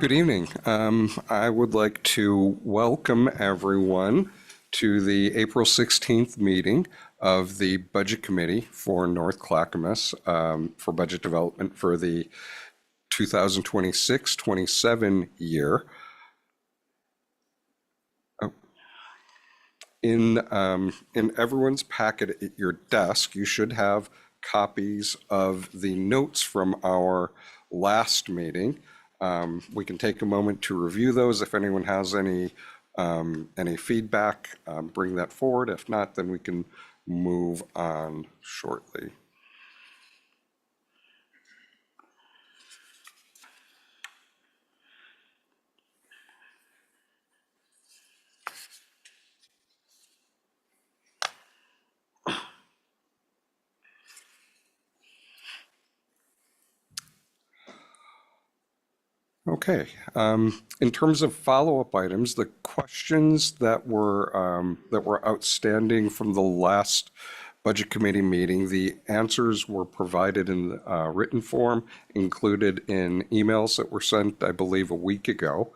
Good evening. I would like to welcome everyone to the April 16th meeting of the Budget Committee for North Clackamas for budget development for the 2026-27 year. In everyone's packet at your desk, you should have copies of the notes from our last meeting. We can take a moment to review those. If anyone has any feedback, bring that forward. If not, then we can move on shortly. Okay. In terms of follow-up items, the questions that were outstanding from the last Budget Committee meeting, the answers were provided in written form, included in emails that were sent, I believe, a week ago.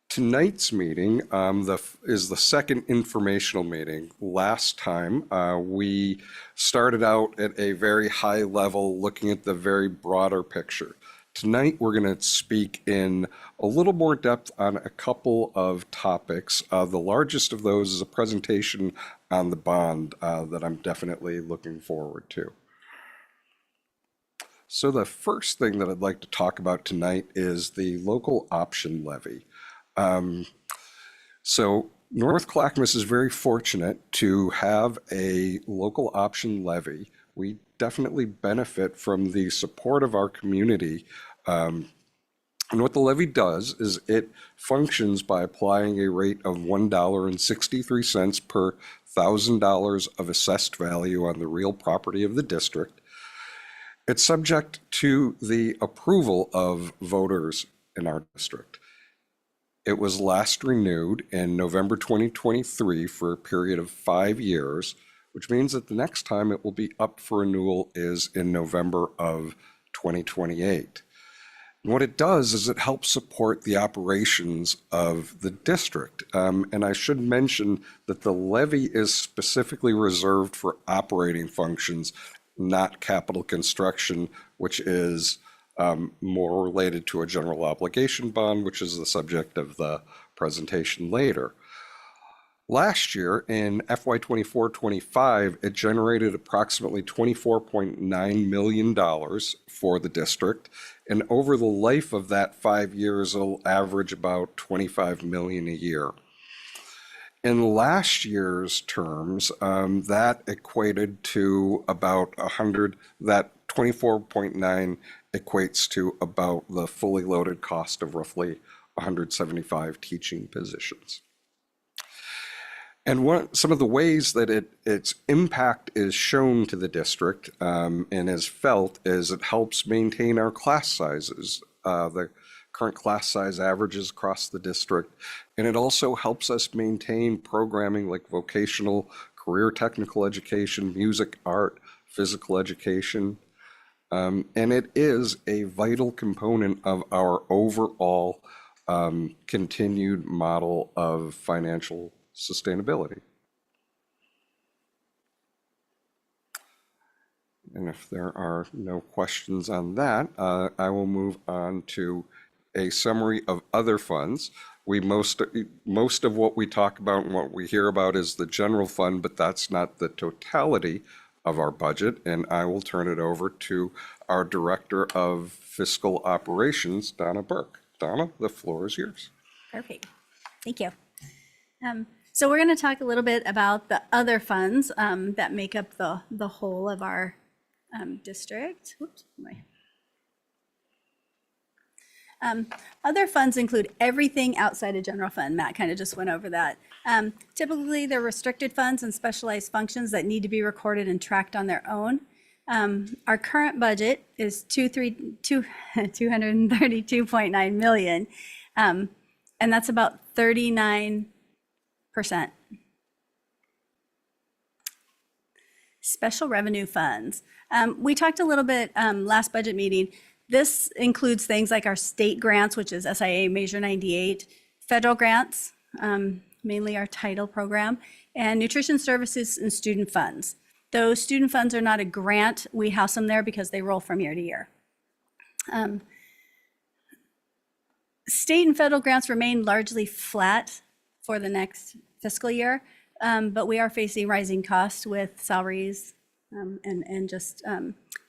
Tonight's meeting is the second informational meeting. Last time, we started out at a very high level, looking at the very broader picture. Tonight, we're going to speak in a little more depth on a couple of topics. The largest of those is a presentation on the bond that I'm definitely looking forward to. So the first thing that I'd like to talk about tonight is the local option levy. So North Clackamas is very fortunate to have a local option levy. We definitely benefit from the support of our community. And what the levy does is it functions by applying a rate of $1.63 per $1,000 of assessed value on the real property of the district. It's subject to the approval of voters in our district. It was last renewed in November 2023 for a period of 5 years, which means that the next time it will be up for renewal is in November of 2028. And what it does is it helps support the operations of the district. And I should mention that the levy is specifically reserved for operating functions, not capital construction, which is more related to a general obligation bond, which is the subject of the presentation later. Last year, in FY 24-25, it generated approximately $24.9 million for the district, and over the life of that 5 years, it'll average about $25 million a year. In last year's terms, that equated to about 100, that 24.9 equates to about the fully loaded cost of roughly 175 teaching positions. And some of the ways that its impact is shown to the district and is felt is it helps maintain our class sizes, the current class size averages across the district, and it also helps us maintain programming like vocational, career technical education, music, art, physical education, and it is a vital component of our overall continued model of financial sustainability. And if there are no questions on that, I will move on to a summary of other funds. Most of what we talk about and what we hear about is the general fund, but that's not the totality of our budget. And I will turn it over to our Director of Fiscal Operations, Donna Burke. Donna, the floor is yours. Perfect. Thank you. So we're going to talk a little bit about the other funds that make up the whole of our district. Whoops, other funds include everything outside of general fund. Matt kind of just went over that. Typically, they're restricted funds and specialized functions that need to be recorded and tracked on their own. Our current budget is $232.9 million, and that's about 39%. Special revenue funds. We talked a little bit last budget meeting. This includes things like our state grants, which is SIA Measure 98, federal grants, mainly our title program, and nutrition services and student funds. Those student funds are not a grant. We house them there because they roll from year to year. State and federal grants remain largely flat for the next fiscal year, but we are facing rising costs with salaries and just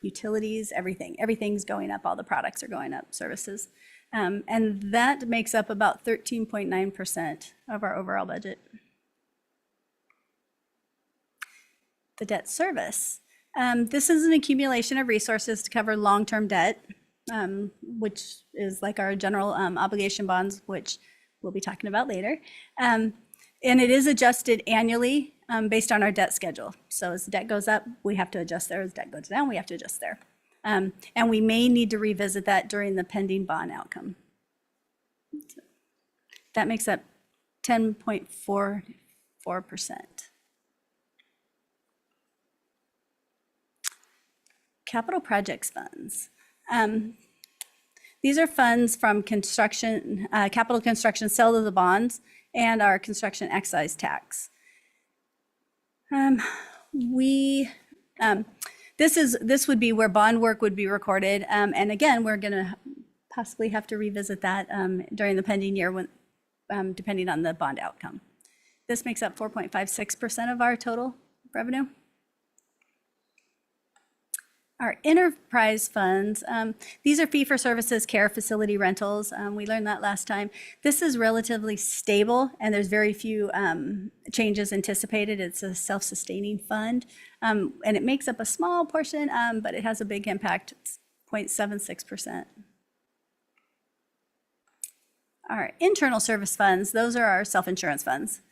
utilities, everything. Everything's going up. All the products are going up, services. And that makes up about 13.9% of our overall budget. The debt service. This is an accumulation of resources to cover long-term debt, which is like our general obligation bonds, which we'll be talking about later. And it is adjusted annually based on our debt schedule. So as debt goes up, we have to adjust there. As debt goes down, we have to adjust there. And we may need to revisit that during the pending bond outcome. That makes up 10.44%. Capital projects funds. These are funds from construction, capital construction, sale of the bonds, and our construction excise tax. This would be where bond work would be recorded. And again, we're gonna possibly have to revisit that during the pending year when, depending on the bond outcome. This makes up 4.56% of our total revenue. Our enterprise funds, these are fee-for-services care facility rentals. We learned that last time. This is relatively stable and there's very few changes anticipated. It's a self-sustaining fund and it makes up a small portion, but it has a big impact. It's 0.76%. Our internal service funds, those are our self-insurance funds.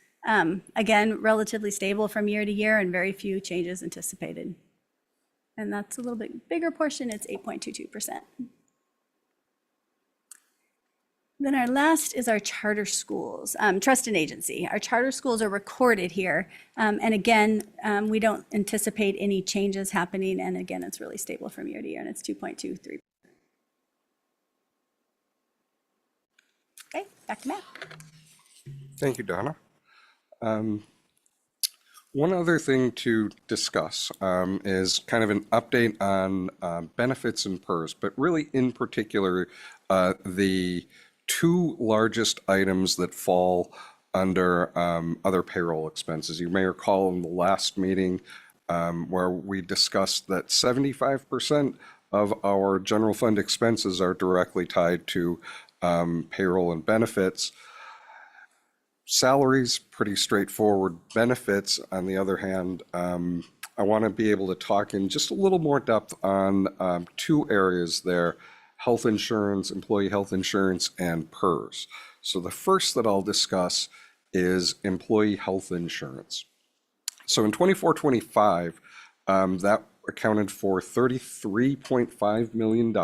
Again, relatively stable from year to year and very few changes anticipated. And that's a little bit bigger portion, it's 8.22%. Then our last is our charter schools, trust and agency. Our charter schools are recorded here. And again, we don't anticipate any changes happening. And again, it's really stable from year to year and it's 2.23. Okay, back to Matt. Thank you, Donna. One other thing to discuss is kind of an update on benefits and PERS, but really in particular, the two largest items that fall under other payroll expenses. You may recall in the last meeting where we discussed that 75% of our general fund expenses are directly tied to payroll and benefits. Salaries, pretty straightforward. Benefits, on the other hand, I want to be able to talk in just a little more depth on two areas there: health insurance, employee health insurance, and PERS. So the first that I'll discuss is employee health insurance. So in 24-25, that accounted for $33.5 million,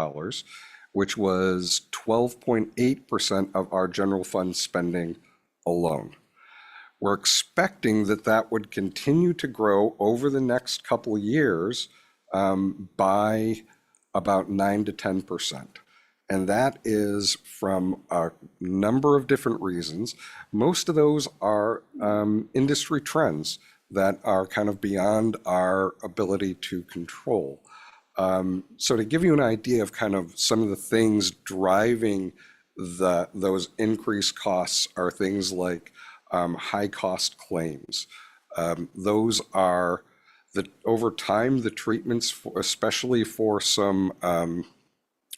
which was 12.8% of our general fund spending alone. We're expecting that that would continue to grow over the next couple of years by about 9 to 10%. And that is from a number of different reasons. Most of those are industry trends that are kind of beyond our ability to control. So to give you an idea of kind of some of the things driving those increased costs are things like high cost claims. Those are over time, the treatments, especially for some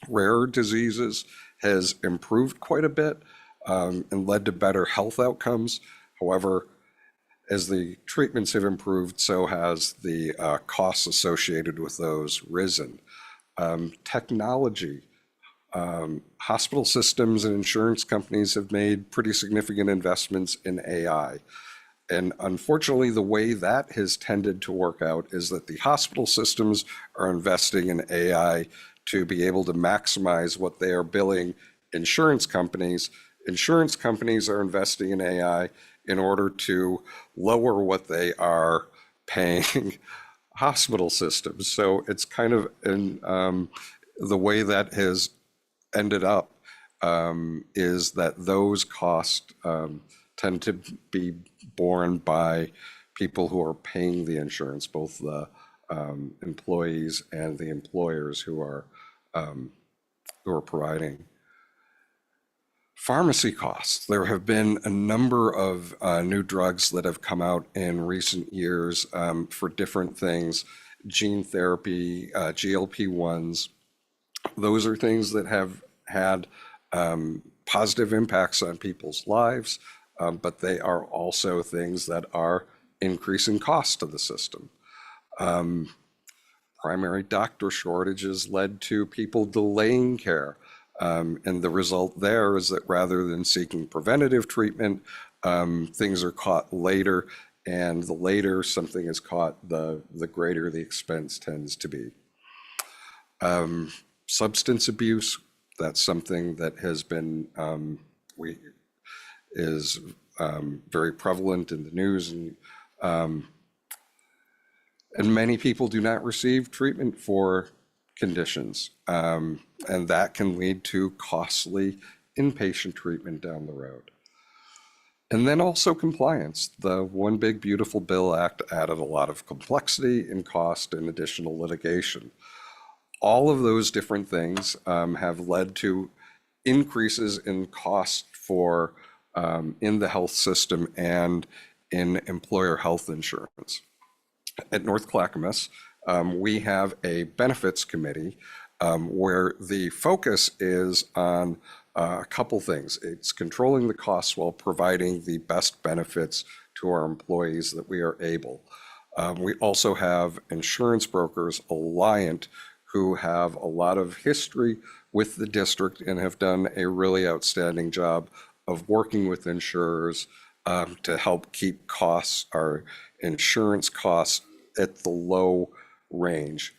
rare diseases, has improved quite a bit and led to better health outcomes. However, as the treatments have improved, so has the costs associated with those risen. Technology. Hospital systems and insurance companies have made pretty significant investments in AI. And unfortunately, the way that has tended to work out is that the hospital systems are investing in AI to be able to maximize what they are billing insurance companies. Insurance companies are investing in AI in order to lower what they are paying hospital systems. So it's kind of the way that has ended up is that those costs tend to be borne by people who are paying the insurance, both the employees and the employers who are providing. Pharmacy costs. There have been a number of new drugs that have come out in recent years for different things, gene therapy, GLP-1s. Those are things that have had positive impacts on people's lives, but they are also things that are increasing cost to the system. Primary doctor shortages led to people delaying care. And the result there is that rather than seeking preventative treatment, things are caught later, and the later something is caught, the greater the expense tends to be. Substance abuse, that's something that has been very prevalent in the news, and many people do not receive treatment for conditions, and that can lead to costly inpatient treatment down the road. And then also compliance. The One Big Beautiful Bill Act added a lot of complexity and cost and additional litigation. All of those different things have led to increases in cost for in the health system and in employer health insurance. At North Clackamas, we have a benefits committee where the focus is on a couple things. It's controlling the costs while providing the best benefits to our employees that we are able. We also have insurance brokers, Alliant, who have a lot of history with the district and have done a really outstanding job of working with insurers to help keep costs, our insurance costs, at the low range.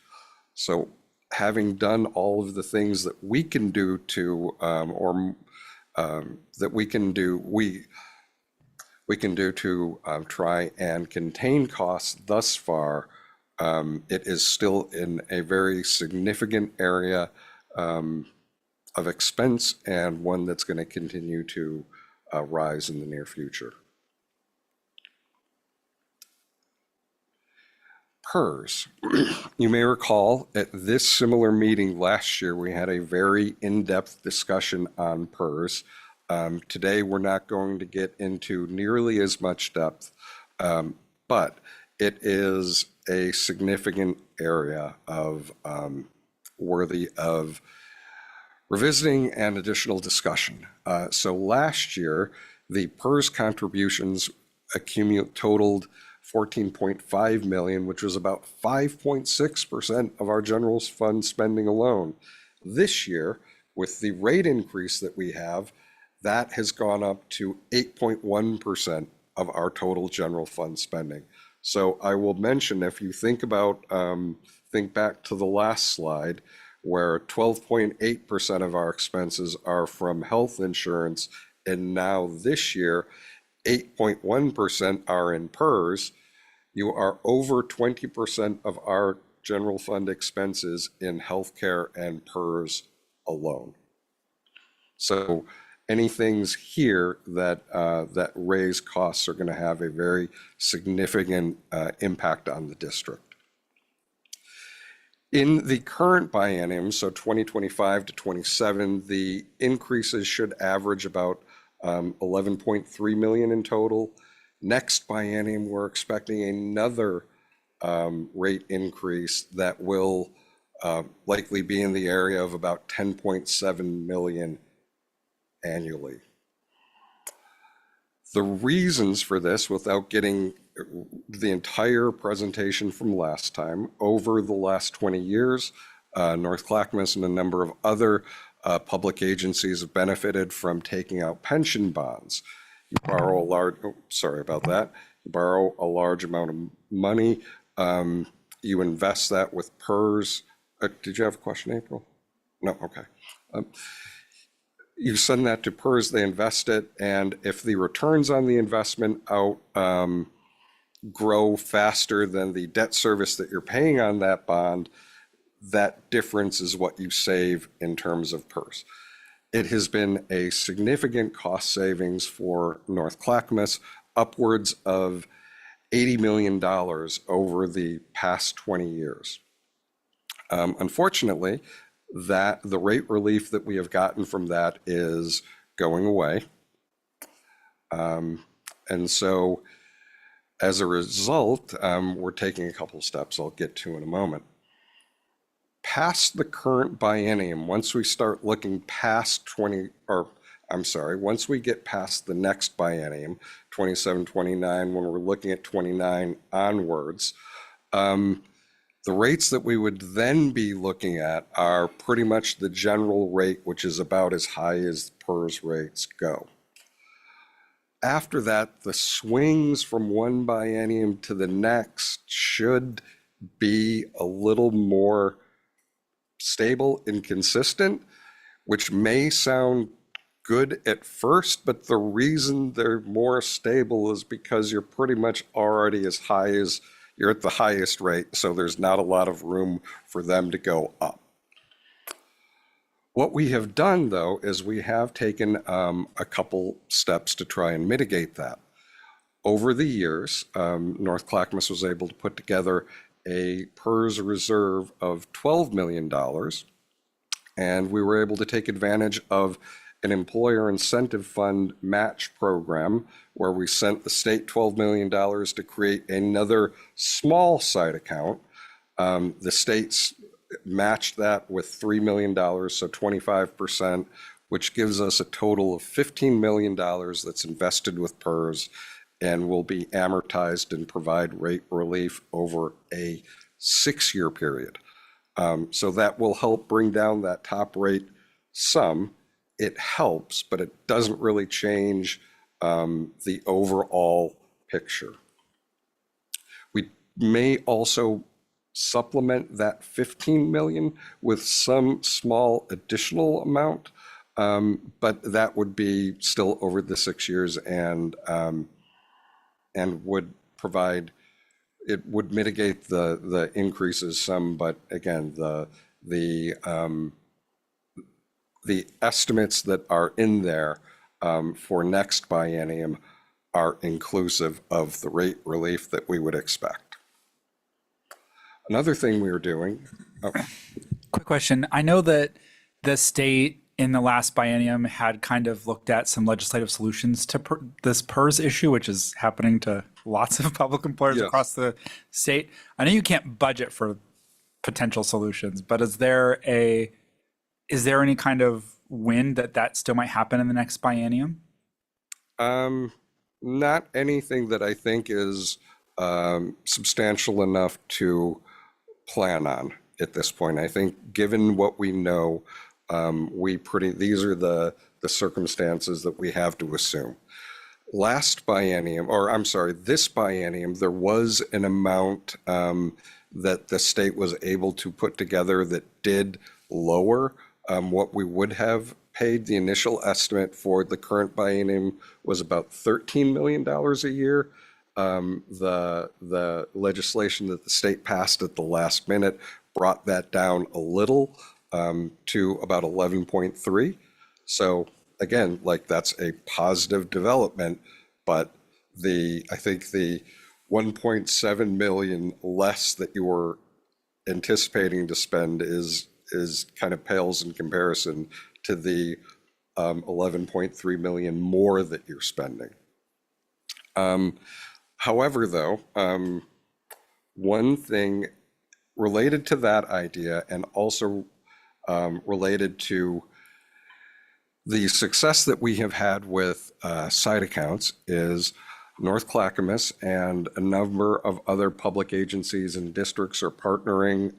So having done all of the things that we can do to, that we can do, we can do to try and contain costs thus far, it is still in a very significant area of expense, and one that's going to continue to rise in the near future. PERS. You may recall at this similar meeting last year, we had a very in-depth discussion on PERS. Today, we're not going to get into nearly as much depth, but it is a significant area of worthy of revisiting and additional discussion. So last year, the PERS contributions totaled 14.5 million, which was about 5.6% of our general fund spending alone. This year, with the rate increase that we have, that has gone up to 8.1% of our total general fund spending. So I will mention, if you think about, think back to the last slide, where 12.8% of our expenses are from health insurance, and now this year, 8.1% are in PERS, you are over 20% of our general fund expenses in healthcare and PERS alone. So any things here that that raise costs are going to have a very significant impact on the district. In the current biennium, so 2025 to 27, the increases should average about 11.3 million in total. Next biennium, we're expecting another rate increase that will likely be in the area of about 10.7 million annually. The reasons for this, without getting the entire presentation from last time, over the last 20 years, North Clackamas and a number of other public agencies have benefited from taking out pension bonds. You borrow a large, sorry about that, you borrow a large amount of money, you invest that with PERS. Did you have a question, April? No, okay. You send that to PERS, they invest it, and if the returns on the investment grow faster than the debt service that you're paying on that bond, that difference is what you save in terms of PERS. It has been a significant cost savings for North Clackamas, upwards of $80 million over the past 20 years. Unfortunately, that the rate relief that we have gotten from that is going away. And so as a result, we're taking a couple of steps I'll get to in a moment. Past the current biennium, once we start looking past once we get past the next biennium, 27, 29, when we're looking at 29 onwards, the rates that we would then be looking at are pretty much the general rate, which is about as high as PERS rates go. After that, the swings from one biennium to the next should be a little more stable and consistent, which may sound good at first, but the reason they're more stable is because you're pretty much already as high as you're at the highest rate, so there's not a lot of room for them to go up. What we have done, though, is we have taken a couple steps to try and mitigate that. Over the years, North Clackamas was able to put together a PERS reserve of $12 million, and we were able to take advantage of an employer incentive fund match program where we sent the state $12 million to create another small side account. The states matched that with $3 million, so 25%, which gives us a total of $15 million that's invested with PERS and will be amortized and provide rate relief over a 6-year period. So that will help bring down that top rate some. It helps, but it doesn't really change the overall picture. We may also supplement that 15 million with some small additional amount, but that would be still over the 6 years and would provide, it would mitigate the increases some, but again, the estimates that are in there for next biennium are inclusive of the rate relief that we would expect. Another thing we were doing. Oh. Quick question. I know that the state in the last biennium had kind of looked at some legislative solutions to this PERS issue, which is happening to lots of public employers Yes. across the state. I know you can't budget for potential solutions, but is there any kind of wind that still might happen in the next biennium? Not anything that I think is substantial enough to plan on at this point. I think given what we know, these are the circumstances that we have to assume. This biennium, there was an amount that the state was able to put together that did lower what we would have paid. The initial estimate for the current biennium was about $13 million a year. The legislation that the state passed at the last minute brought that down a little to about 11.3. So again, like that's a positive development, but I think the 1.7 million less that you were anticipating to spend is kind of pales in comparison to the 11.3 million more that you're spending. However, though, one thing related to that idea and also related to the success that we have had with side accounts is North Clackamas and a number of other public agencies and districts are partnering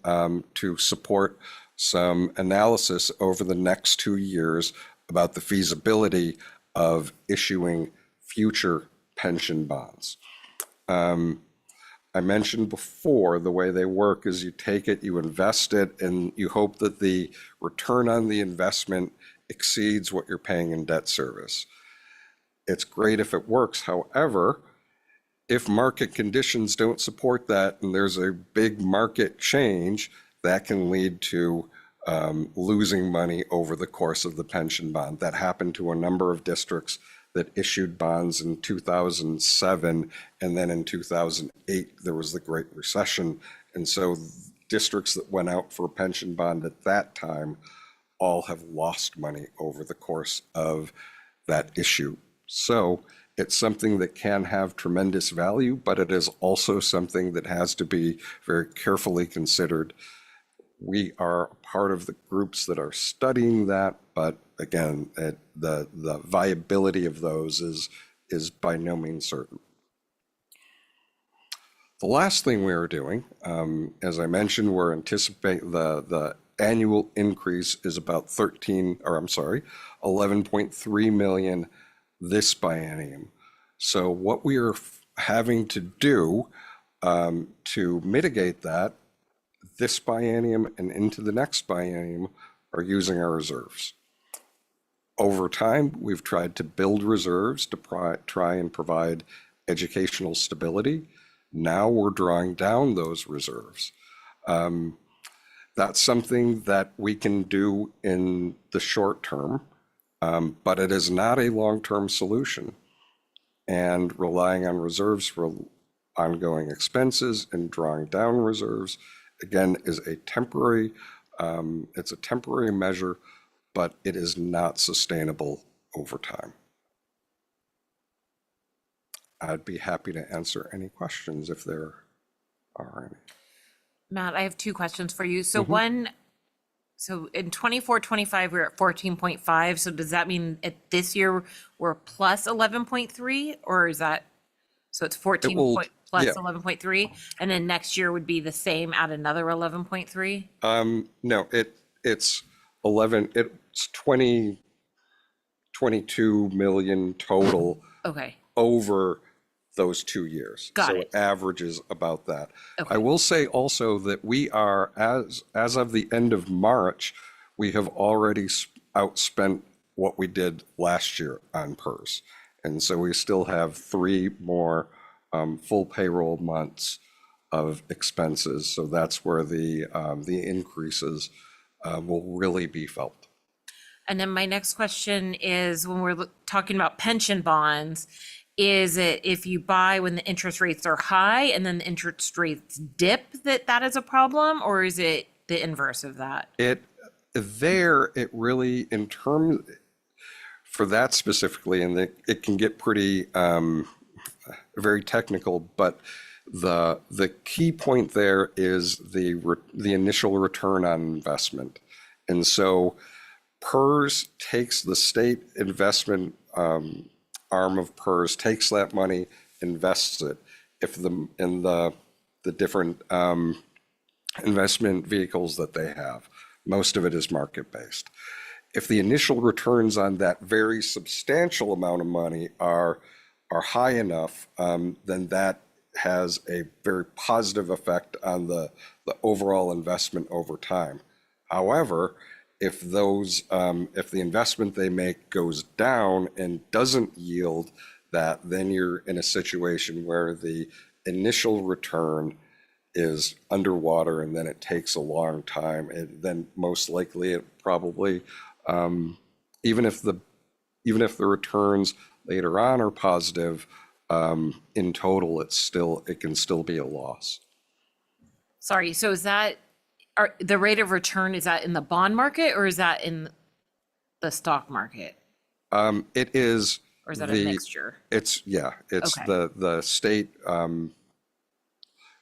to support some analysis over the next 2 years about the feasibility of issuing future pension bonds. I mentioned before the way they work is you take it, you invest it, and you hope that the return on the investment exceeds what you're paying in debt service. It's great if it works. However, if market conditions don't support that and there's a big market change, that can lead to losing money over the course of the pension bond. That happened to a number of districts that issued bonds in 2007, and then in 2008 there was the Great Recession, and so districts that went out for a pension bond at that time all have lost money over the course of that issue. So it's something that can have tremendous value, but it is also something that has to be very carefully considered. We are part of the groups that are studying that, but again, the viability of those is by no means certain. The last thing we are doing, as I mentioned, we're anticipating the annual increase is about 11.3 million this biennium. So what we are having to do to mitigate that this biennium and into the next biennium are using our reserves. Over time, we've tried to build reserves to try and provide educational stability. Now we're drawing down those reserves. That's something that we can do in the short term, but it is not a long-term solution. And relying on reserves for ongoing expenses and drawing down reserves, again, is a temporary, it's a temporary measure, but it is not sustainable over time. I'd be happy to answer any questions if there are any. Matt, I have two questions for you. So one, so in 24-25, we're at 14.5. So does that mean this year we're plus 11.3, or is that, so it's 14 point plus yeah. 11.3, and then next year would be the same at another 11.3? No, it's 22 million total Okay. over those 2 years. Got so it. it averages about that. Okay. I will say also that we are, as of the end of March, we have already outspent what we did last year on PERS. And so we still have 3 more full payroll months of expenses. So that's where the increases will really be felt. And then my next question is, when we're talking about pension bonds, is it if you buy when the interest rates are high and then the interest rates dip that is a problem, or is it the inverse of that? It really, in terms, for that specifically, and it can get pretty very technical, but the key point there is the initial return on investment. And so PERS takes the state investment arm of PERS, takes that money, invests it. If in the different investment vehicles that they have, most of it is market-based. If the initial returns on that very substantial amount of money are high enough, then that has a very positive effect on the overall investment over time. However, if the investment they make goes down and doesn't yield that, then you're in a situation where the initial return is underwater, and then it takes a long time. And then most likely it probably, even if the returns later on are positive, in total it can still be a loss. Sorry, so is that, the rate of return, is that in the bond market or is that in the stock market? It is. Or is that a mixture? It's Okay. the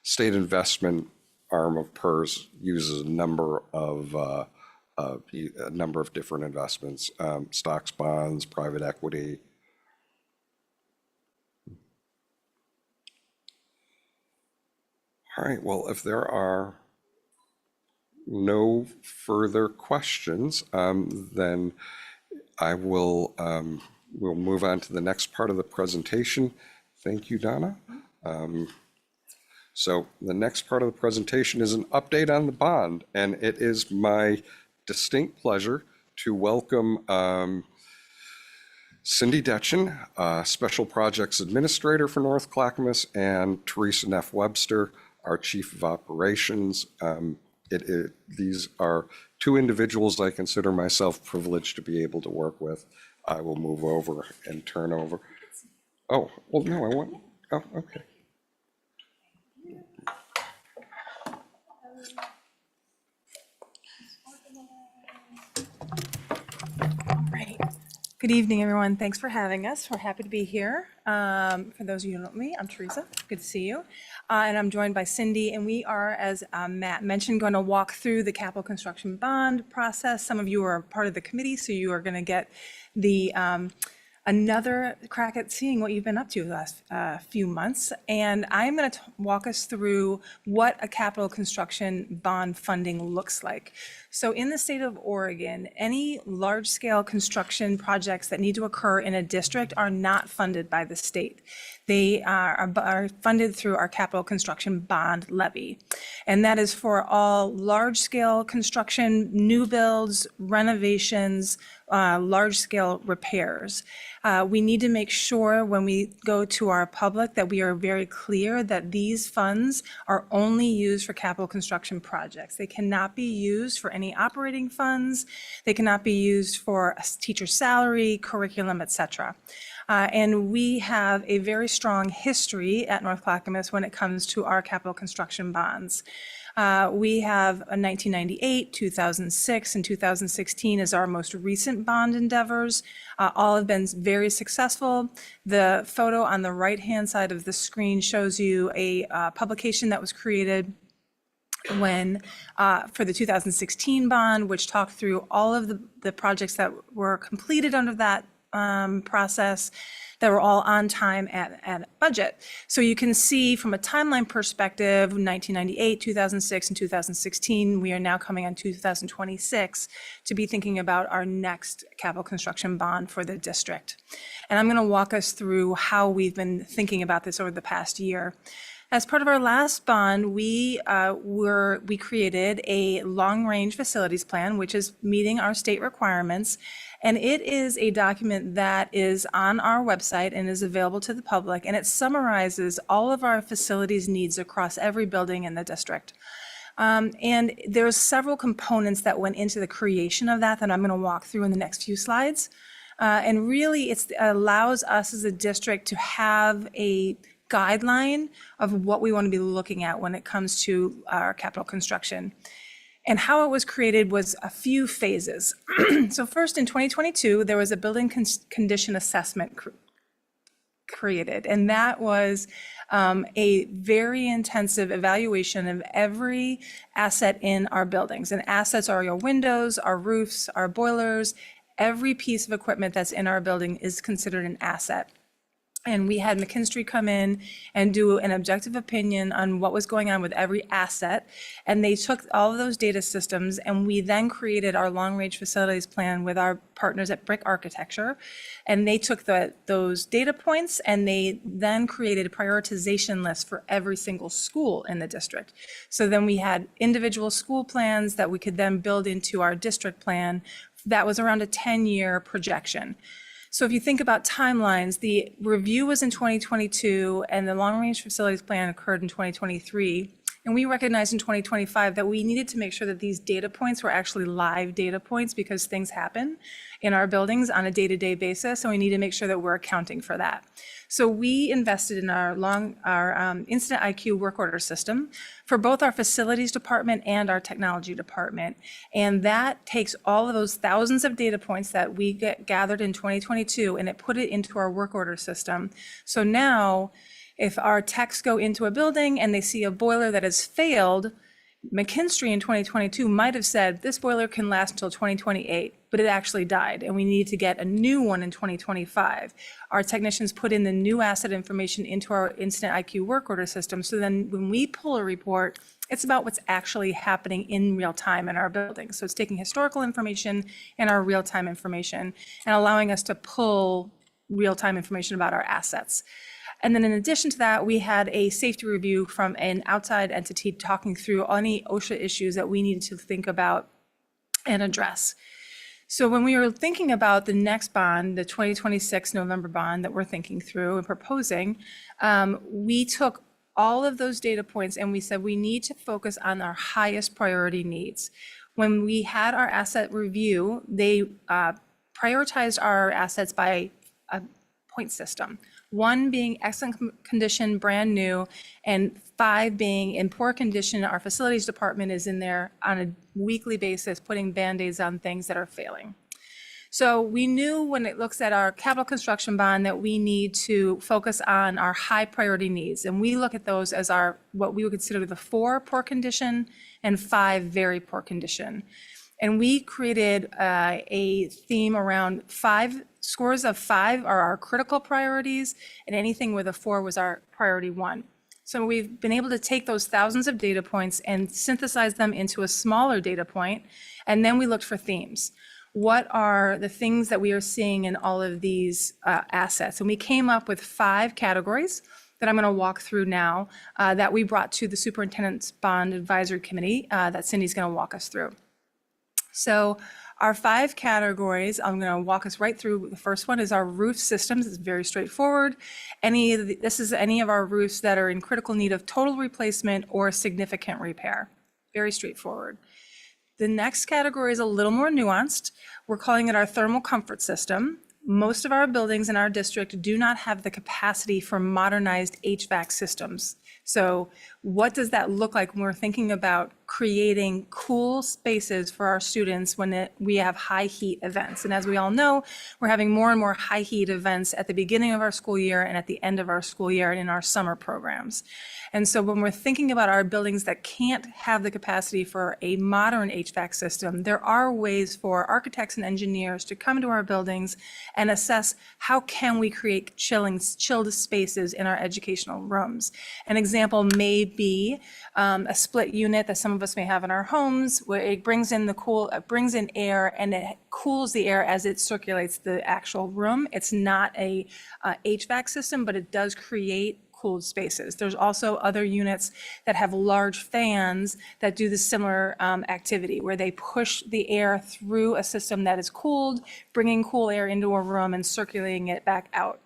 state investment arm of PERS uses a number of different investments, stocks, bonds, private equity. All right, well, if there are no further questions, then I will we'll move on to the next part of the presentation. Thank you, Donna. So the next part of the presentation is an update on the bond, and it is my distinct pleasure to welcome Cindy Detchen, Special Projects Administrator for North Clackamas, and Teresa Neff Webster, our Chief of Operations. These are two individuals I consider myself privileged to be able to work with. I will move over and turn over. Oh, well, no, I want, oh, okay. Right. Good evening, everyone. Thanks for having us. We're happy to be here. For those of you who don't know me, I'm Teresa. Good to see you. And I'm joined by Cindy, and we are, as Matt mentioned, going to walk through the capital construction bond process. Some of you are part of the committee, so you are going to get the another crack at seeing what you've been up to the last few months. And I'm going to walk us through what a capital construction bond funding looks like. So in the state of Oregon, any large-scale construction projects that need to occur in a district are not funded by the state. They are funded through our capital construction bond levy. And that is for all large-scale construction, new builds, renovations, large-scale repairs. We need to make sure when we go to our public that we are very clear that these funds are only used for capital construction projects. They cannot be used for any operating funds. They cannot be used for a teacher salary, curriculum, et cetera. And we have a very strong history at North Clackamas when it comes to our capital construction bonds. We have a 1998, 2006, and 2016 as our most recent bond endeavors. All have been very successful. The photo on the right-hand side of the screen shows you a publication that was created when for the 2016 bond, which talked through all of the projects that were completed under that process, that were all on time at budget. So you can see from a timeline perspective, 1998, 2006, and 2016, we are now coming on 2026 to be thinking about our next capital construction bond for the district. And I'm going to walk us through how we've been thinking about this over the past year. As part of our last bond, we created a long-range facilities plan, which is meeting our state requirements. And it is a document that is on our website and is available to the public. And it summarizes all of our facilities needs across every building in the district. And there's several components that went into the creation of that I'm going to walk through in the next few slides. And really, it allows us as a district to have a guideline of what we want to be looking at when it comes to our capital construction. And how it was created was a few phases. So first, in 2022, there was a building condition assessment created, and that was a very intensive evaluation of every asset in our buildings. And assets are your windows, our roofs, our boilers. Every piece of equipment that's in our building is considered an asset. And we had McKinstry come in and do an objective opinion on what was going on with every asset. And they took all of those data systems, and we then created our long-range facilities plan with our partners at Brick Architecture. And they took those data points, and they then created a prioritization list for every single school in the district. So then we had individual school plans that we could then build into our district plan. That was around a 10-year projection. So if you think about timelines, the review was in 2022 and the long-range facilities plan occurred in 2023. And we recognized in 2025 that we needed to make sure that these data points were actually live data points because things happen in our buildings on a day-to-day basis. And we need to make sure that we're accounting for that. So we invested in our Incident IQ work order system for both our facilities department and our technology department. And that takes all of those thousands of data points that we gathered in 2022 and it put it into our work order system. So now if our techs go into a building and they see a boiler that has failed, McKinstry in 2022 might have said this boiler can last until 2028, but it actually died and we need to get a new one in 2025. Our technicians put in the new asset information into our Incident IQ work order system. So then when we pull a report, it's about what's actually happening in real time in our building. So it's taking historical information and our real-time information and allowing us to pull real-time information about our assets. And then in addition to that, we had a safety review from an outside entity talking through any OSHA issues that we needed to think about and address. So when we were thinking about the next bond, the 2026 November bond that we're thinking through and proposing, we took all of those data points and we said we need to focus on our highest priority needs. When we had our asset review, they prioritized our assets by a point system. 1 being excellent condition, brand new, and 5 being in poor condition. Our facilities department is in there on a weekly basis putting Band-Aids on things that are failing. So we knew when it looks at our capital construction bond that we need to focus on our high priority needs. And we look at those as our, what we would consider the 4 poor condition and 5 very poor condition. And we created a theme around 5 scores of 5 are our critical priorities, and anything with a 4 was our priority 1. So we've been able to take those thousands of data points and synthesize them into a smaller data point, and then we looked for themes. What are the things that we are seeing in all of these assets? And we came up with 5 categories that I'm going to walk through now that we brought to the Superintendent's Bond Advisory Committee that Cindy's going to walk us through. So our 5 categories, I'm going to walk us right through. The first one is our roof systems. It's very straightforward. This is any of our roofs that are in critical need of total replacement or significant repair. Very straightforward. The next category is a little more nuanced. We're calling it our thermal comfort system. Most of our buildings in our district do not have the capacity for modernized HVAC systems. So what does that look like when we're thinking about creating cool spaces for our students when we have high heat events? And as we all know, we're having more and more high heat events at the beginning of our school year and at the end of our school year and in our summer programs. And so when we're thinking about our buildings that can't have the capacity for a modern HVAC system, there are ways for architects and engineers to come to our buildings and assess how can we create chilled spaces in our educational rooms. An example may be a split unit that some of us may have in our homes, where it brings in air and it cools the air as it circulates the actual room. It's not a HVAC system, but it does create cooled spaces. There's also other units that have large fans that do the similar activity, where they push the air through a system that is cooled, bringing cool air into a room and circulating it back out.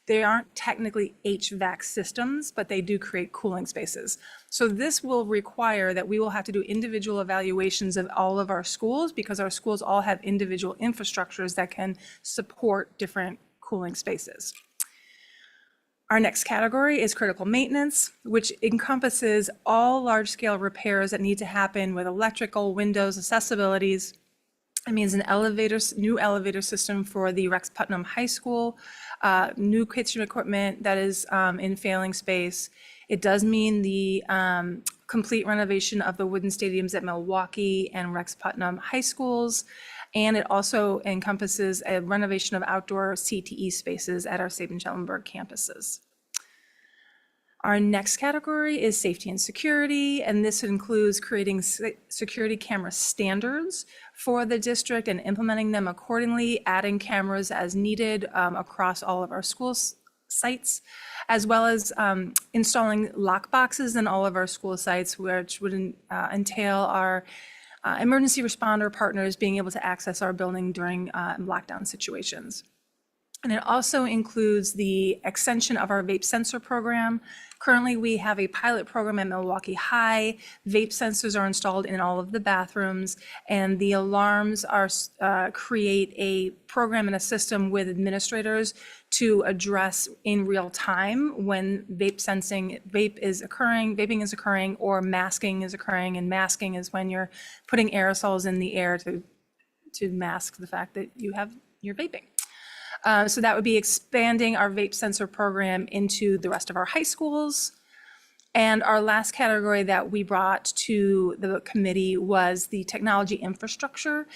They aren't technically HVAC systems, but they do create cooling spaces. So this will require that we will have to do individual evaluations of all of our schools, because our schools all have individual infrastructures that can support different cooling spaces. Our next category is critical maintenance, which encompasses all large-scale repairs that need to happen with electrical, windows, accessibilities. It means an new elevator system for the Rex Putnam High School, new kitchen equipment that is in failing space. It does mean the complete renovation of the wooden stadiums at Milwaukee and Rex Putnam High Schools. And it also encompasses a renovation of outdoor CTE spaces at our Sabin-Schellenberg campuses. Our next category is safety and security, and this includes creating security camera standards for the district and implementing them accordingly, adding cameras as needed across all of our school sites, as well as installing lock boxes in all of our school sites, which would entail our emergency responder partners being able to access our building during lockdown situations. And it also includes the extension of our vape sensor program. Currently, we have a pilot program at Milwaukee High. Vape sensors are installed in all of the bathrooms, and the alarms are create a program and a system with administrators to address in real time when vaping is occurring, or masking is occurring. And masking is when you're putting aerosols in the air to mask the fact that you're vaping. So that would be expanding our vape sensor program into the rest of our high schools. And our last category that we brought to the committee was the technology infrastructure.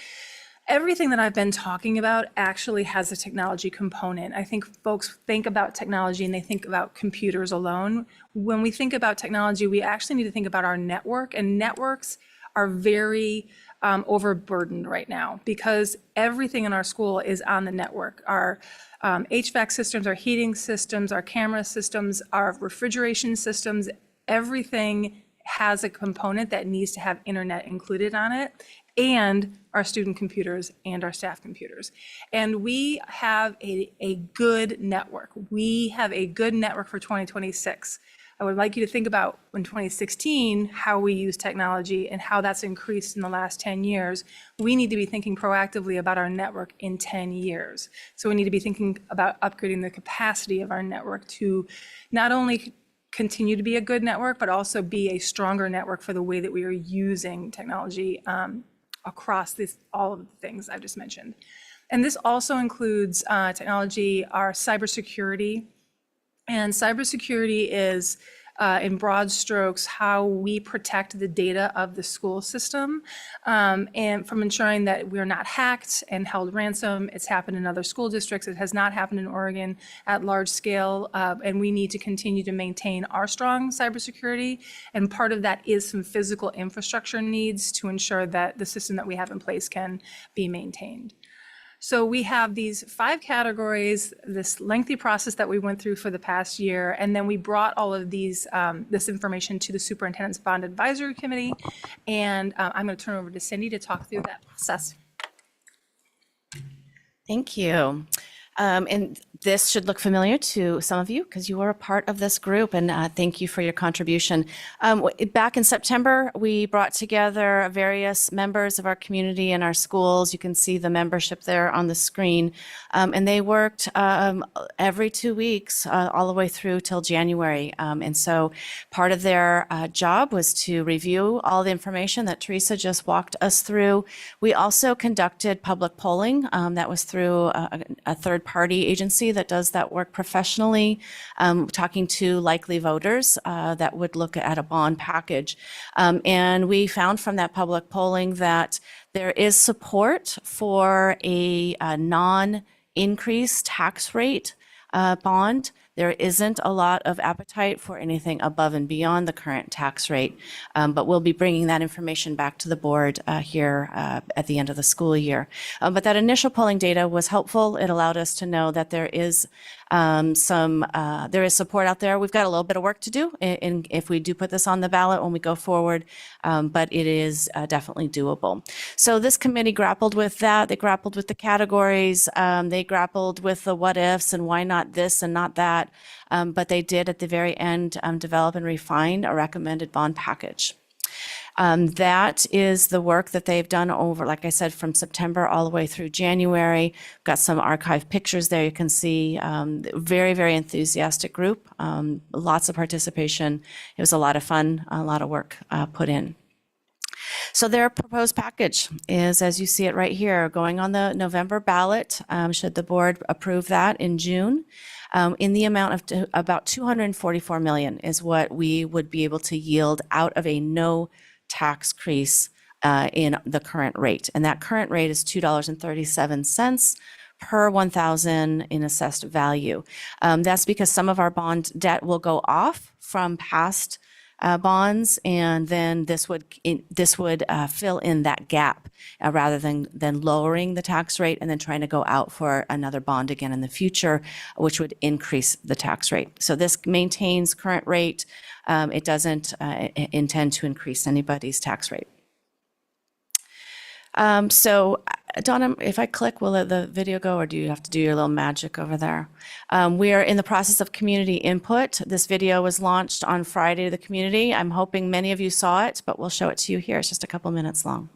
Everything that I've been talking about actually has a technology component. I think folks think about technology and they think about computers alone. When we think about technology, we actually need to think about our network, and networks are very overburdened right now because everything in our school is on the network. Our HVAC systems, our heating systems, our camera systems, our refrigeration systems, everything has a component that needs to have internet included on it, and our student computers and our staff computers. And we have a good network. We have a good network for 2026. I would like you to think about in 2016, how we use technology and how that's increased in the last 10 years. We need to be thinking proactively about our network in 10 years. So we need to be thinking about upgrading the capacity of our network to not only continue to be a good network, but also be a stronger network for the way that we are using technology across all of the things I've just mentioned. And this also includes technology, our cybersecurity. And cybersecurity is, in broad strokes, how we protect the data of the school system, and from ensuring that we're not hacked and held ransom. It's happened in other school districts. It has not happened in Oregon at large scale, and we need to continue to maintain our strong cybersecurity. And part of that is some physical infrastructure needs to ensure that the system that we have in place can be maintained. So we have these 5 categories, this lengthy process that we went through for the past year, and then we brought all of these, this information to the Superintendent's Bond Advisory Committee. And I'm going to turn over to Cindy to talk through that process. Thank you. And this should look familiar to some of you because you were a part of this group, and thank you for your contribution. Back in September, we brought together various members of our community and our schools. You can see the membership there on the screen. And they worked every 2 weeks all the way through till January. And so part of their job was to review all the information that Teresa just walked us through. We also conducted public polling that was through a third-party agency that does that work professionally, talking to likely voters that would look at a bond package. And we found from that public polling that there is support for a non-increased tax rate bond. There isn't a lot of appetite for anything above and beyond the current tax rate, but we'll be bringing that information back to the board here at the end of the school year. But that initial polling data was helpful. It allowed us to know that there is there is support out there. We've got a little bit of work to do if we do put this on the ballot when we go forward, but it is definitely doable. So this committee grappled with that. They grappled with the categories. They grappled with the what ifs and why not this and not that. But they did at the very end develop and refine a recommended bond package. That is the work that they've done over, like I said, from September all the way through January. Got some archived pictures there. You can see very, very enthusiastic group, lots of participation. It was a lot of fun, a lot of work put in. So their proposed package is, as you see it right here, going on the November ballot, should the board approve that in June. In the amount of about $244 million is what we would be able to yield out of a no tax increase in the current rate. And that current rate is $2.37 per 1,000 in assessed value. That's because some of our bond debt will go off from past bonds, and then this would fill in that gap rather than lowering the tax rate and then trying to go out for another bond again in the future, which would increase the tax rate. So this maintains current rate. It doesn't intend to increase anybody's tax rate. So Donna, if I click, will the video go, or do you have to do your little magic over there? We are in the process of community input. This video was launched on Friday to the community. I'm hoping many of you saw it, but we'll show it to you here. It's just a couple minutes long.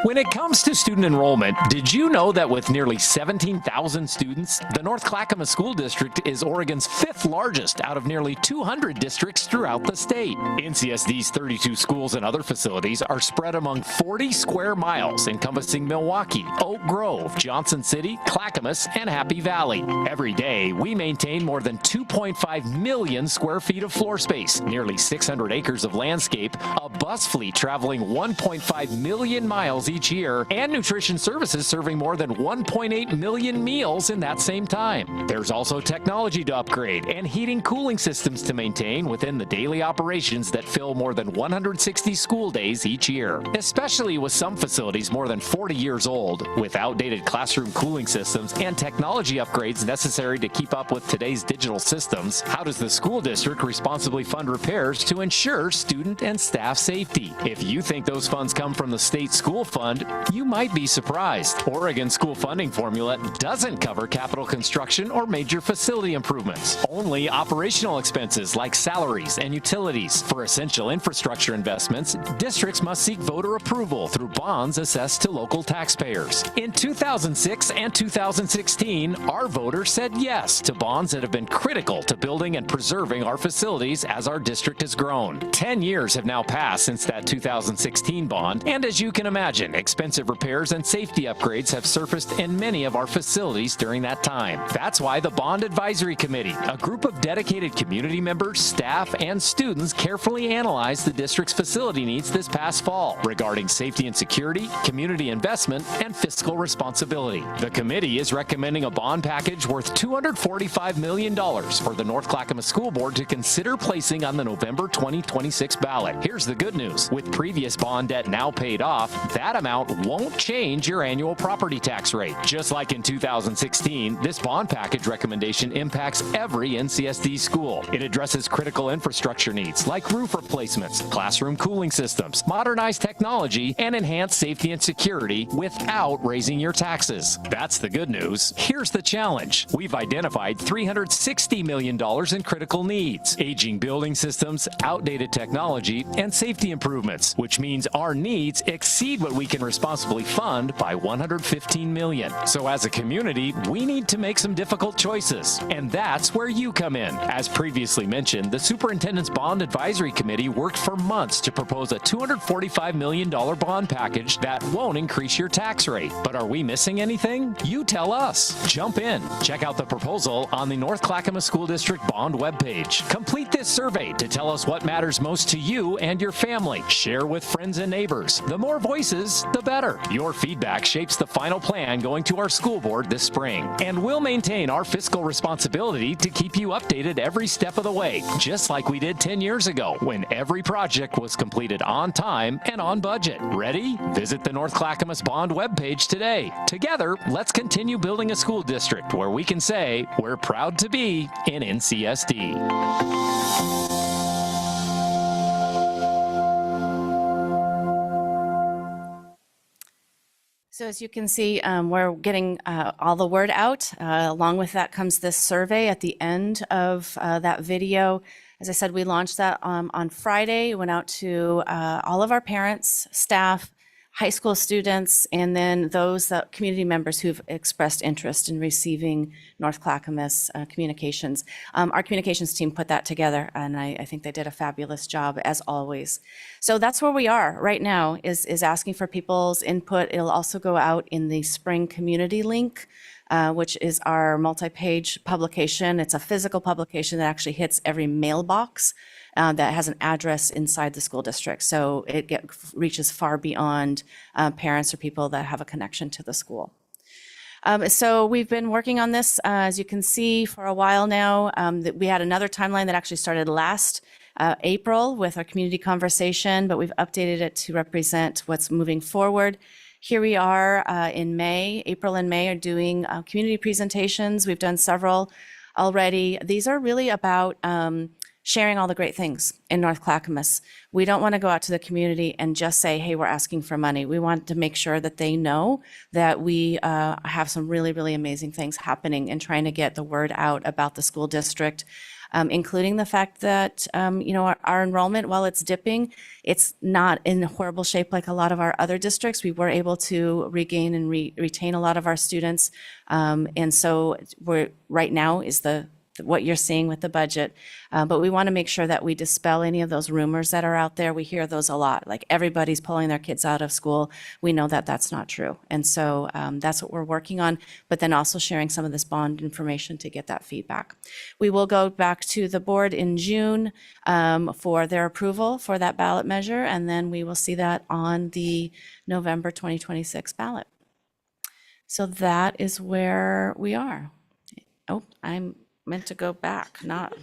When it comes to student enrollment, did you know that with nearly 17,000 students, the North Clackamas School District is Oregon's 5th largest out of nearly 200 districts throughout the state? NCSD's 32 schools and other facilities are spread among 40 square miles encompassing Milwaukee, Oak Grove, Johnson City, Clackamas, and Happy Valley. Every day, we maintain more than 2.5 million square feet of floor space, nearly 600 acres of landscape, a bus fleet traveling 1.5 million miles each year, and nutrition services serving more than 1.8 million meals in that same time. There's also technology to upgrade and heating cooling systems to maintain within the daily operations that fill more than 160 school days each year, especially with some facilities more than 40 years old, with outdated classroom cooling systems and technology upgrades necessary to keep up with today's digital systems. How does the school district responsibly fund repairs to ensure student and staff safety? If you think those funds come from the state school School Fund, you might be surprised. Oregon's school funding formula doesn't cover capital construction or major facility improvements, only operational expenses like salaries and utilities. For essential infrastructure investments, districts must seek voter approval through bonds assessed to local taxpayers. In 2006 and 2016, our voters said yes to bonds that have been critical to building and preserving our facilities as our district has grown. 10 years have now passed since that 2016 bond, and as you can imagine, expensive repairs and safety upgrades have surfaced in many of our facilities during that time. That's why the Bond Advisory Committee, a group of dedicated community members, staff, and students, carefully analyzed the district's facility needs this past fall regarding safety and security, community investment, and fiscal responsibility. The committee is recommending a bond package worth $245 million for the North Clackamas School Board to consider placing on the November 2026 ballot. Here's the good news. With previous bond debt now paid off, that amount won't change your annual property tax rate. Just like in 2016, this bond package recommendation impacts every NCSD school. It addresses critical infrastructure needs like roof replacements, classroom cooling systems, modernized technology, and enhanced safety and security without raising your taxes. That's the good news. Here's the challenge. We've identified $360 million in critical needs, aging building systems, outdated technology, and safety improvements, which means our needs exceed what we can responsibly fund by $115 million. So as a community, we need to make some difficult choices, and that's where you come in. As previously mentioned, the Superintendent's Bond Advisory Committee worked for months to propose a $245 million bond package that won't increase your tax rate. But are we missing anything? You tell us. Jump in. Check out the proposal on the North Clackamas School District Bond webpage. Complete this survey to tell us what matters most to you and your family. Share with friends and neighbors. The more voices, the better. Your feedback shapes the final plan going to our school board this spring. And we'll maintain our fiscal responsibility to keep you updated every step of the way, just like we did 10 years ago when every project was completed on time and on budget. Ready? Visit the North Clackamas Bond webpage today. Together, let's continue building a school district where we can say we're proud to be in NCSD. So as you can see, we're getting all the word out. Along with that comes this survey at the end of that video. As I said, we launched that on Friday. It went out to all of our parents, staff, high school students, and then those community members who've expressed interest in receiving North Clackamas communications. Our communications team put that together, and I think they did a fabulous job, as always. So that's where we are right now, is asking for people's input. It'll also go out in the spring community link, which is our multi-page publication. It's a physical publication that actually hits every mailbox that has an address inside the school district. So it reaches far beyond parents or people that have a connection to the school. So we've been working on this, as you can see, for a while now. We had another timeline that actually started last April with our community conversation, but we've updated it to represent what's moving forward. Here we are in May. April and May are doing community presentations. We've done several already. These are really about sharing all the great things in North Clackamas. We don't want to go out to the community and just say, hey, we're asking for money. We want to make sure that they know that we have some really, really amazing things happening and trying to get the word out about the school district, including the fact that, our enrollment, while it's dipping, it's not in horrible shape like a lot of our other districts. We were able to regain and retain a lot of our students. And so right now is what you're seeing with the budget. But we want to make sure that we dispel any of those rumors that are out there. We hear those a lot, like everybody's pulling their kids out of school. We know that that's not true. And so that's what we're working on, but then also sharing some of this bond information to get that feedback. We will go back to the board in June for their approval for that ballot measure, and then we will see that on the November 2026 ballot. So that is where we are. Oh, I'm meant to go back, not,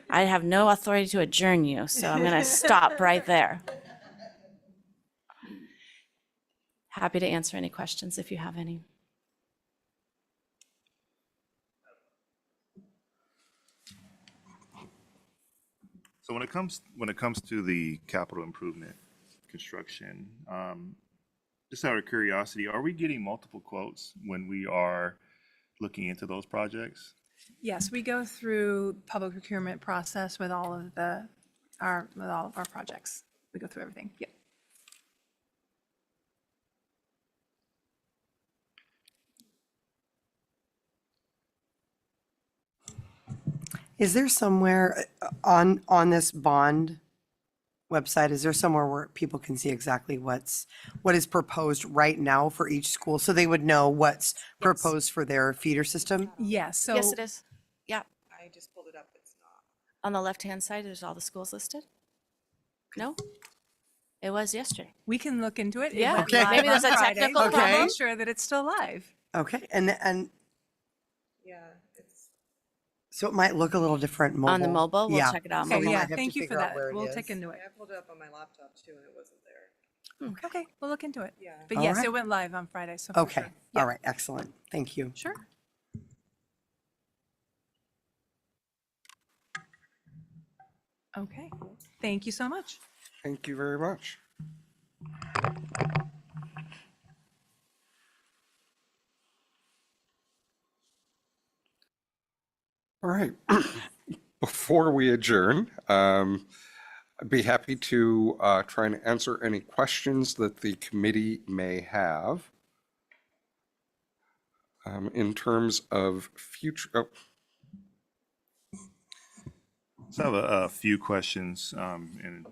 I have no authority to adjourn you, so I'm gonna stop right there. Happy to answer any questions if you have any. So when it comes to the capital improvement construction, Just out of curiosity, are we getting multiple quotes when we are looking into those projects? Yes, we go through public procurement process with all of our projects. We go through everything. Yep. Is there somewhere on this bond website, is there somewhere where people can see exactly what is proposed right now for each school? So they would know what's proposed for their feeder system? Yes, so. Yes, it is. Yeah. I just pulled it up. It's not. On the left-hand side, there's all the schools listed. No? It was yesterday. We can look into it. It Yeah, went Okay. live maybe on there's a Friday, technical but we'll problem. make sure that it's still live. Okay, and yeah, it's. So it might look a little different mobile. On the mobile, we'll Yeah. check it out. So Okay, we yeah, might have to thank you for figure out that. where it We'll is. check into it. I pulled it up on my laptop too, and it wasn't there. Okay, we'll look into it. Yeah. But All yes, right. it went live on Friday, so. for Okay, sure. Yeah, all right, excellent. Thank you. Sure. Okay, thank you so much. Thank you very much. All right. Before we adjourn, I'd be happy to try and answer any questions that the committee may have in terms of future. Oh, So I have a few questions, and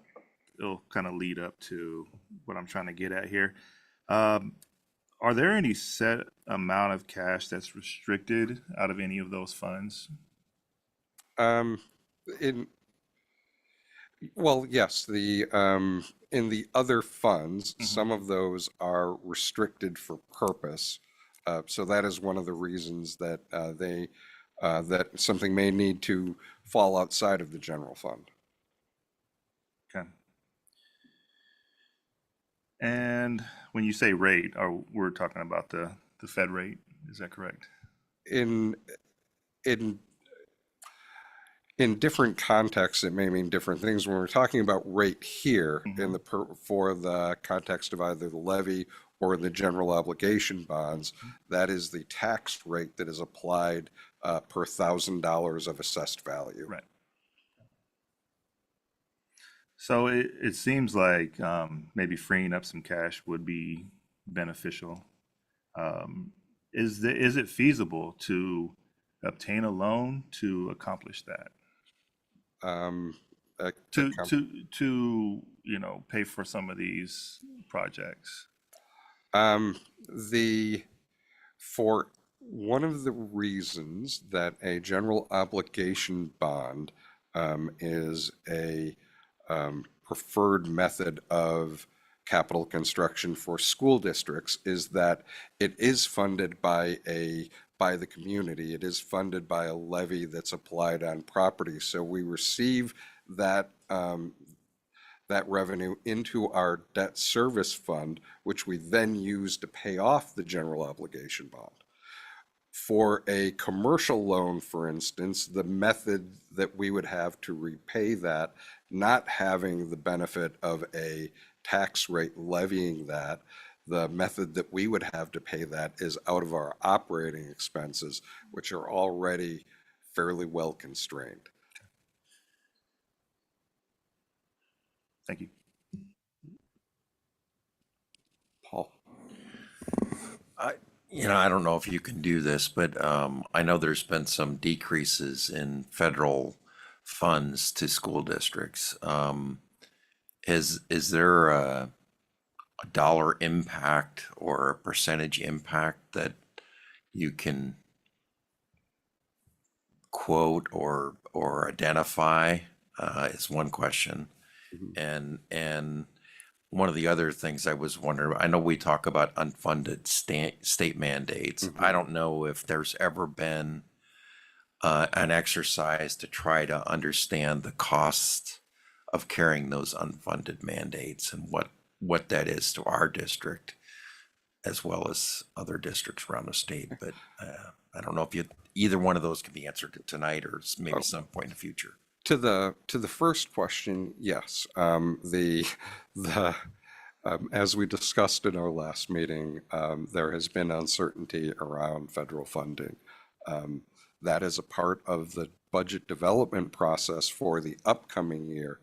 it'll kind of lead up to what I'm trying to get at here. Are there any set amount of cash that's restricted out of any of those funds? in Well, yes, in the other funds, some of those are restricted for purpose. So that is one of the reasons that that something may need to fall outside of the general fund. Okay. And when you say rate, we're talking about the Fed rate, is that correct? In in in different contexts, it may mean different things. When we're talking about rate here for the context of either the levy or the general obligation bonds, that is the tax rate that is applied per $1,000 of assessed value. Right. So it seems like maybe freeing up some cash would be beneficial. Is it feasible to obtain a loan to accomplish that? To pay for some of these projects? For one of the reasons that a general obligation bond is a preferred method of capital construction for school districts is that it is funded by the community. It is funded by a levy that's applied on property. So we receive that that revenue into our debt service fund, which we then use to pay off the general obligation bond. For a commercial loan, for instance, the method that we would have to repay that, not having the benefit of a tax rate levying that, the method that we would have to pay that is out of our operating expenses, which are already fairly well constrained. Thank you. Paul? I don't know if you can do this, but I know there's been some decreases in federal funds to school districts. Is there a dollar impact or a percentage impact that you can quote or identify? Is one question. And one of the other things I was wondering, I know we talk about unfunded state mandates. I don't know if there's ever been an exercise to try to understand the cost of carrying those unfunded mandates and what that is to our district as well as other districts around the state. But I don't know if either one of those can be answered tonight or maybe some point in the future. To the first question, yes. As we discussed in our last meeting, there has been uncertainty around federal funding. That is a part of the budget development process for the upcoming year.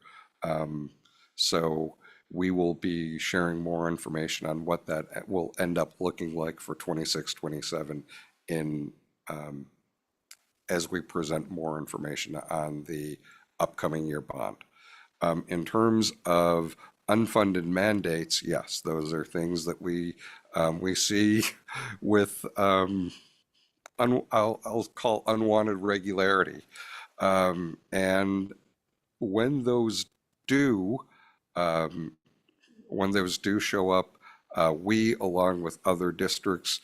So we will be sharing more information on what that will end up looking like for 26, 27 in as we present more information on the upcoming year bond. In terms of unfunded mandates, yes, those are things that we see with I'll call unwanted regularity, and when those do show up, we, along with other districts,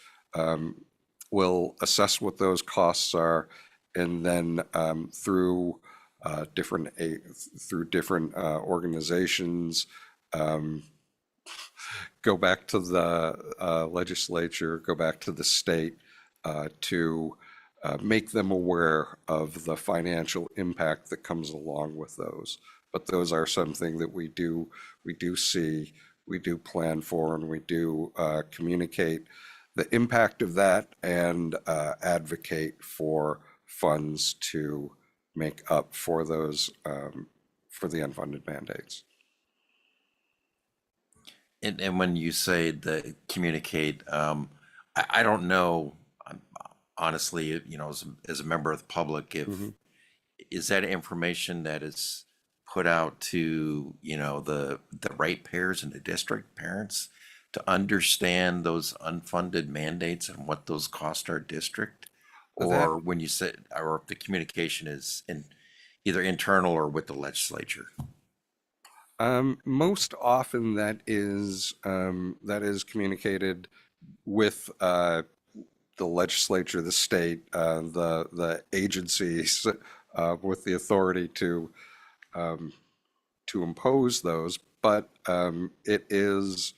will assess what those costs are, and then through different organizations, go back to the legislature, go back to the state to make them aware of the financial impact that comes along with those. But those are something that we do see, we do plan for, and we do communicate the impact of that and advocate for funds to make up for those for the unfunded mandates. And when you say the communicate, I don't know, honestly, you know, as a member of the public, if is that information that is put out to, you know, the ratepayers and the district parents to understand those unfunded mandates and what those cost our district? Or when you say, or if the communication is in either internal or with the legislature? Most often that is communicated with the legislature, the state, the agencies with the authority to impose those. But it is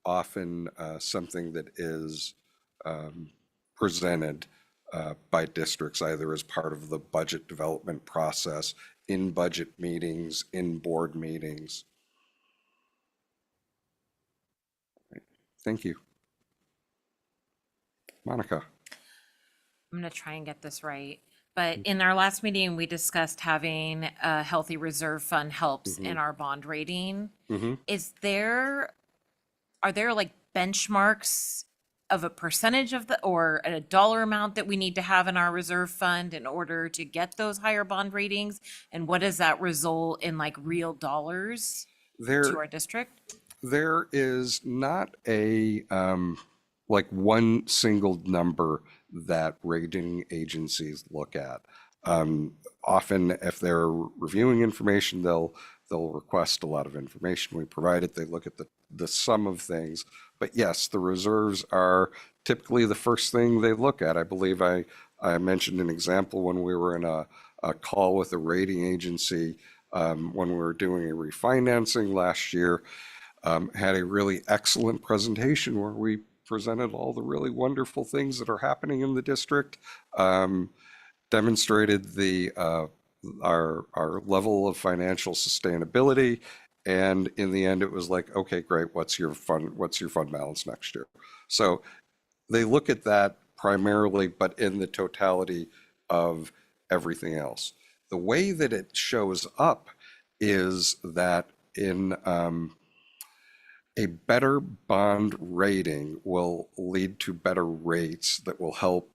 often something that is presented by districts either as part of the budget development process, in budget meetings, in board meetings. Thank you. Monica. I'm going to try and get this right. But in our last meeting, we discussed having a healthy reserve fund helps in our bond rating. Are there like benchmarks of a percentage of or a dollar amount that we need to have in our reserve fund in order to get those higher bond ratings? And what does that result in, like, real dollars to our district? There is not a like one single number that rating agencies look at. Often, if they're reviewing information, they'll request a lot of information. We provide it. They look at the sum of things. But yes, the reserves are typically the first thing they look at. I believe I mentioned an example when we were in a call with a rating agency when we were doing a refinancing last year. Had a really excellent presentation where we presented all the really wonderful things that are happening in the district, demonstrated our level of financial sustainability, and in the end, it was like, okay, great. What's your fund balance next year? So they look at that primarily, but in the totality of everything else. The way that it shows up is that in a better bond rating will lead to better rates that will help,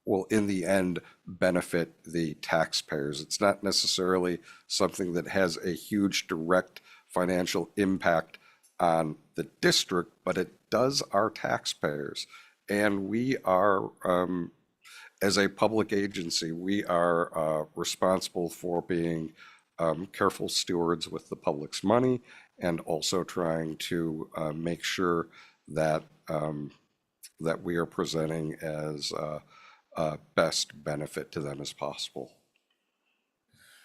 will in the end benefit the taxpayers. It's not necessarily something that has a huge direct financial impact on the district, but it does our taxpayers. And we are, as a public agency, we are responsible for being careful stewards with the public's money, and also trying to make sure that that we are presenting as best benefit to them as possible.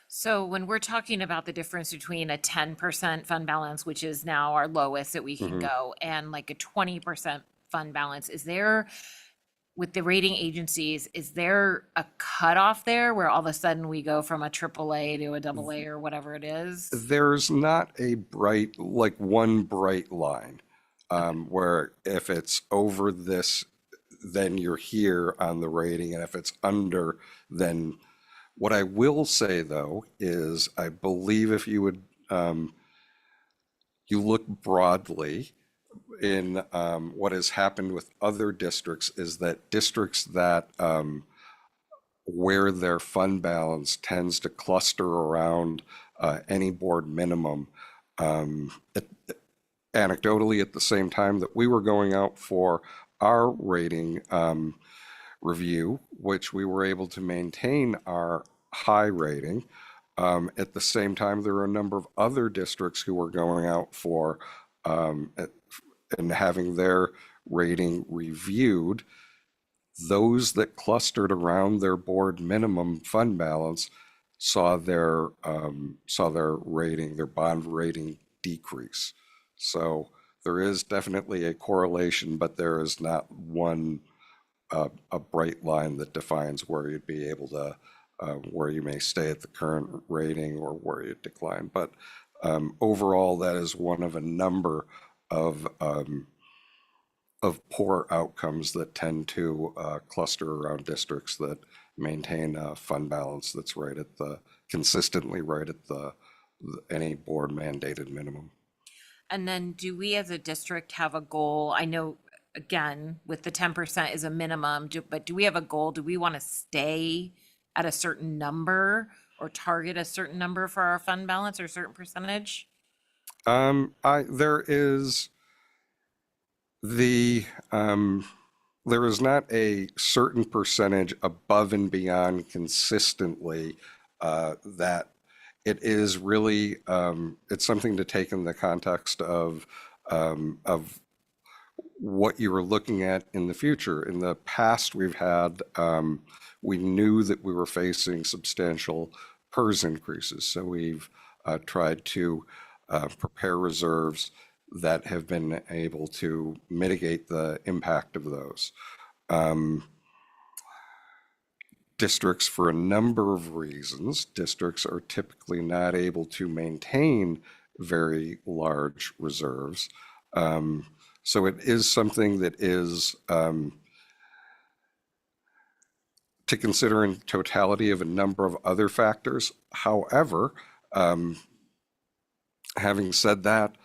So when we're talking about the difference between a 10% fund balance, which is now our lowest that we can go, and like a 20% fund balance, is there with the rating agencies, is there a cutoff there where all of a sudden we go from a AAA to a AA or whatever it is? There's not a bright, like one bright line, where if it's over this, then you're here on the rating, and if it's under, then what I will say though is I believe if you would, you look broadly in what has happened with other districts is that districts that where their fund balance tends to cluster around any board minimum. It, anecdotally, at the same time that we were going out for our rating review, which we were able to maintain our high rating, at the same time, there were a number of other districts who were going out for and having their rating reviewed. Those that clustered around their board minimum fund balance saw their rating, their bond rating decrease. So there is definitely a correlation, but there is not one a bright line that defines where you'd be able to where you may stay at the current rating or where you decline. But overall, that is one of a number of poor outcomes that tend to cluster around districts that maintain a fund balance that's right at the consistently right at the any board mandated minimum. And then do we as a district have a goal? I know, again, with the 10% is a minimum, but do we have a goal? Do we want to stay at a certain number or target a certain number for our fund balance or a certain percentage? There is the there is not a certain percentage above and beyond consistently that it is really it's something to take in the context of what you were looking at in the future. In the past, we've had we knew that we were facing substantial PERS increases, so we've tried to prepare reserves that have been able to mitigate the impact of those. Districts, for a number of reasons, districts are typically not able to maintain very large reserves. So it is something that is to consider in totality of a number of other factors. However, having said that,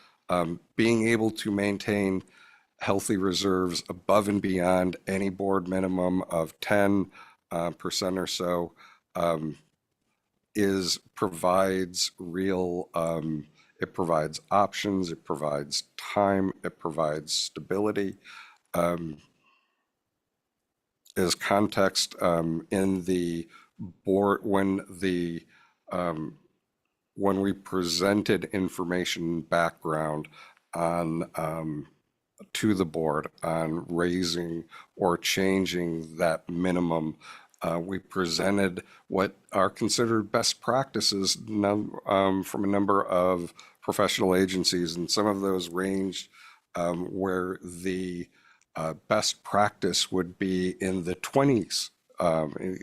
being able to maintain healthy reserves above and beyond any board minimum of 10% or so provides real, it provides options, it provides time, it provides stability. As context, in the board, when we presented information background on to the board on raising or changing that minimum, we presented what are considered best practices from a number of professional agencies, and some of those ranged where the best practice would be in the 20s,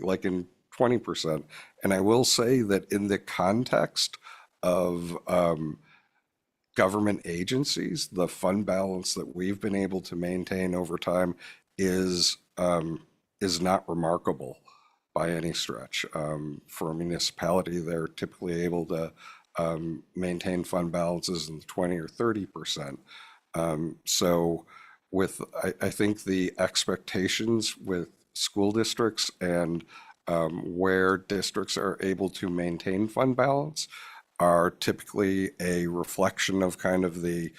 like in 20%. And I will say that in the context of government agencies, the fund balance that we've been able to maintain over time is not remarkable by any stretch. For a municipality, they're typically able to maintain fund balances in 20 or 30%. So with, I think the expectations with school districts and where districts are able to maintain fund balance are typically a reflection of kind of the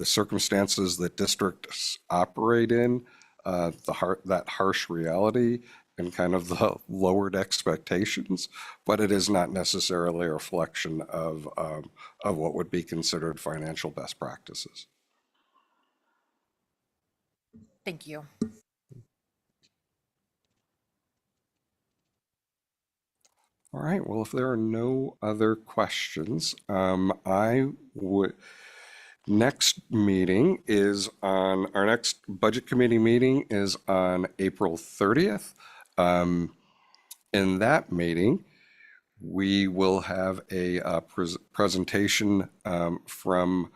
circumstances that districts operate in, that harsh reality and kind of the lowered expectations, but it is not necessarily a reflection of what would be considered financial best practices. Thank you. All right, well, if there are no other questions, I would next meeting is on, our next Budget Committee meeting is on April 30th. In that meeting, we will have a presentation from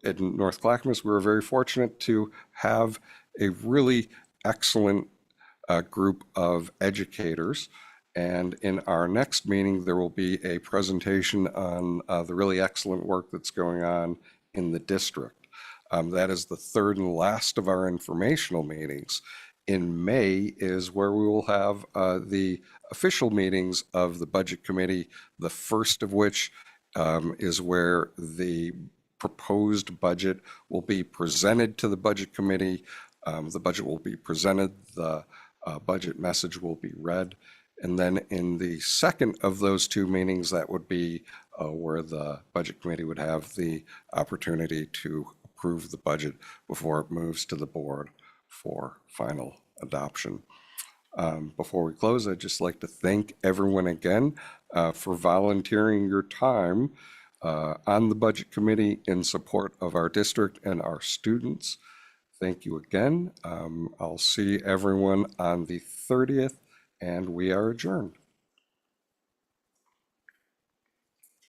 in North Clackamas. We were very fortunate to have a really excellent group of educators. And in our next meeting, there will be a presentation on the really excellent work that's going on in the district. That is the third and last of our informational meetings. In May is where we will have the official meetings of the Budget Committee, the first of which is where the proposed budget will be presented to the Budget Committee. The budget will be presented, the budget message will be read. And then in the second of those two meetings, that would be where the Budget Committee would have the opportunity to approve the budget before it moves to the board for final adoption. Before we close, I'd just like to thank everyone again for volunteering your time on the Budget Committee in support of our district and our students. Thank you again. I'll see everyone on the 30th, and we are adjourned.